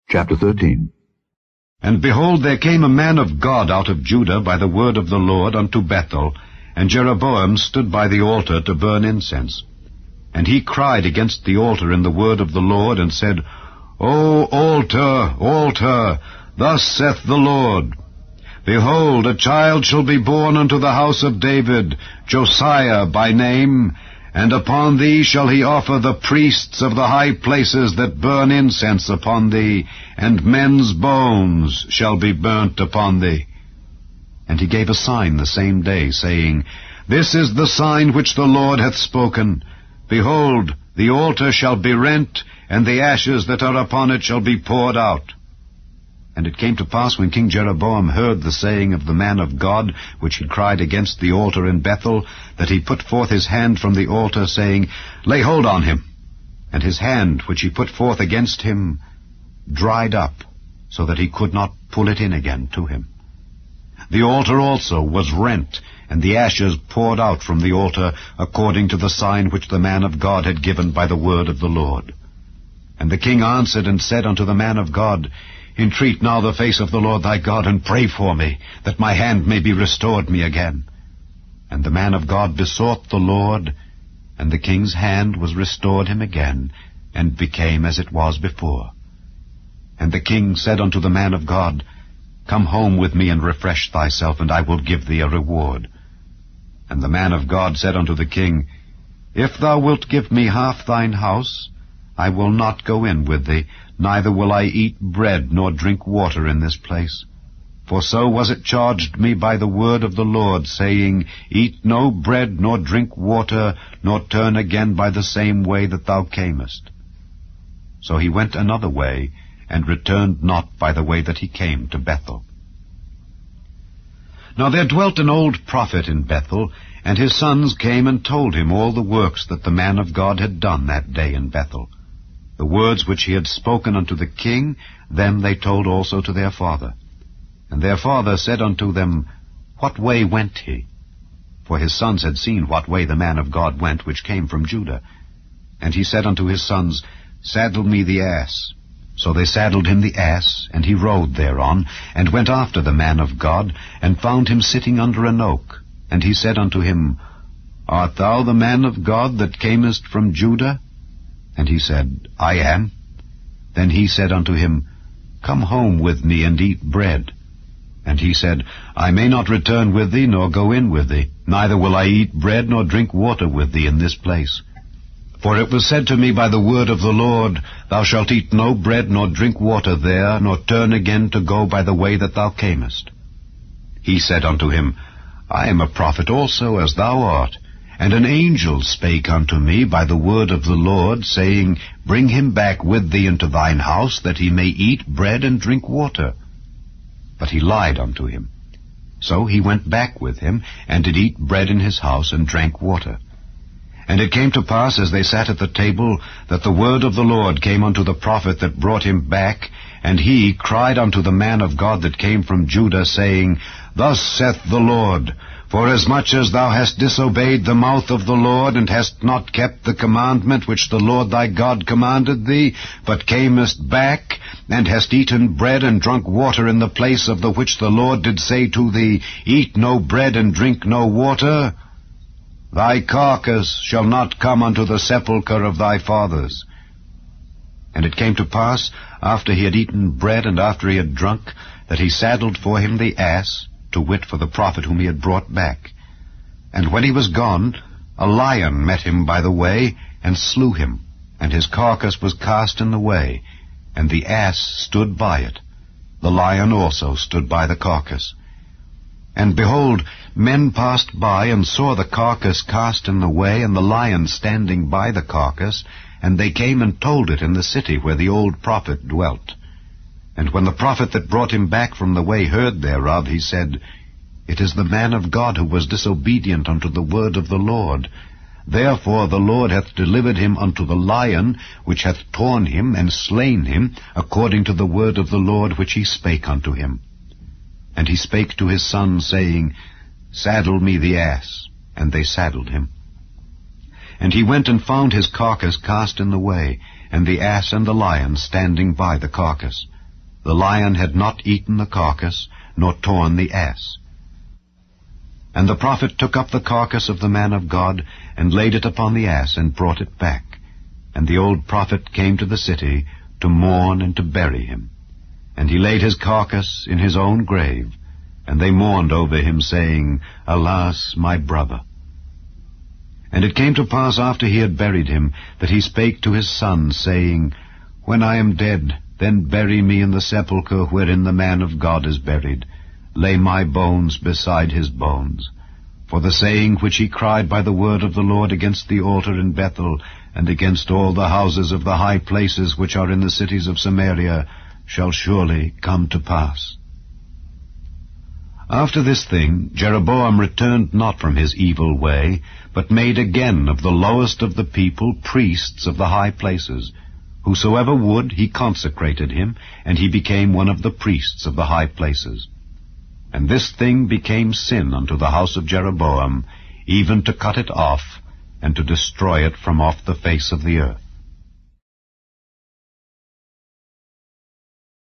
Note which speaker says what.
Speaker 1: Chapter 13.
Speaker 2: And behold, there came a man of God out of Judah by the word of the Lord unto Bethel, and Jeroboam stood by the altar to burn incense. And he cried against the altar in the word of the Lord, and said, O altar, altar, thus saith the Lord, Behold, a child shall be born unto the house of David, Josiah by name, and upon thee shall he offer the priests of the high places that burn incense upon thee, and men's bones shall be burnt upon thee. And he gave a sign the same day, saying, This is the sign which the Lord hath spoken. Behold, the altar shall be rent, and the ashes that are upon it shall be poured out. And it came to pass, when King Jeroboam heard the saying of the man of God, which he cried against the altar in Bethel, that he put forth his hand from the altar, saying, Lay hold on him. And his hand, which he put forth against him, dried up, so that he could not pull it in again to him. The altar also was rent, and the ashes poured out from the altar, according to the sign which the man of God had given by the word of the Lord. And the king answered and said unto the man of God, Entreat now the face of the Lord thy God, and pray for me, that my hand may be restored me again. And the man of God besought the Lord, and the king's hand was restored him again, and became as it was before. And the king said unto the man of God, Come home with me, and refresh thyself, and I will give thee a reward. And the man of God said unto the king, If thou wilt give me half thine house, I will not go in with thee, neither will I eat bread nor drink water in this place. For so was it charged me by the word of the Lord, saying, Eat no bread nor drink water, nor turn again by the same way that thou camest. So he went another way, and returned not by the way that he came to Bethel. Now there dwelt an old prophet in Bethel, and his sons came and told him all the works that the man of God had done that day in Bethel. The words which he had spoken unto the king, them they told also to their father. And their father said unto them, What way went he? For his sons had seen what way the man of God went, which came from Judah. And he said unto his sons, Saddle me the ass. So they saddled him the ass, and he rode thereon, and went after the man of God, and found him sitting under an oak. And he said unto him, Art thou the man of God that camest from Judah? And he said, I am. Then he said unto him, Come home with me, and eat bread. And he said, I may not return with thee, nor go in with thee, neither will I eat bread nor drink water with thee in this place. For it was said to me by the word of the Lord, Thou shalt eat no bread nor drink water there, nor turn again to go by the way that thou camest. He said unto him, I am a prophet also, as thou art. And an angel spake unto me by the word of the Lord, saying, Bring him back with thee into thine house, that he may eat bread and drink water. But he lied unto him. So he went back with him, and did eat bread in his house, and drank water. And it came to pass, as they sat at the table, that the word of the Lord came unto the prophet that brought him back, and he cried unto the man of God that came from Judah, saying, Thus saith the Lord, Forasmuch as thou hast disobeyed the mouth of the Lord, and hast not kept the commandment which the Lord thy God commanded thee, but camest back, and hast eaten bread and drunk water in the place of the which the Lord did say to thee, Eat no bread and drink no water, thy carcass shall not come unto the sepulchre of thy fathers. And it came to pass, after he had eaten bread and after he had drunk, that he saddled for him the ass, to wit, for the prophet whom he had brought back. And when he was gone, a lion met him by the way, and slew him, and his carcass was cast in the way, and the ass stood by it. The lion also stood by the carcass. And behold, men passed by, and saw the carcass cast in the way, and the lion standing by the carcass, and they came and told it in the city where the old prophet dwelt. And when the prophet that brought him back from the way heard thereof, he said, It is the man of God who was disobedient unto the word of the Lord. Therefore the Lord hath delivered him unto the lion, which hath torn him and slain him, according to the word of the Lord which he spake unto him. And he spake to his son, saying, Saddle me the ass. And they saddled him. And he went and found his carcass cast in the way, and the ass and the lion standing by the carcass. the lion had not eaten the carcass, nor torn the ass. And the prophet took up the carcass of the man of God, and laid it upon the ass, and brought it back. And the old prophet came to the city to mourn and to bury him. And he laid his carcass in his own grave, and they mourned over him, saying, Alas, my brother! And it came to pass after he had buried him, that he spake to his sons, saying, When I am dead, then bury me in the sepulchre wherein the man of God is buried. Lay my bones beside his bones. For the saying which he cried by the word of the Lord against the altar in Bethel, and against all the houses of the high places which are in the cities of Samaria, shall surely come to pass. After this thing, Jeroboam returned not from his evil way, but made again of the lowest of the people priests of the high places. Whosoever would, he consecrated him, and he became one of the priests of the high places. And this thing became sin unto the house of Jeroboam, even to cut it off, and to destroy it from off the face of the earth.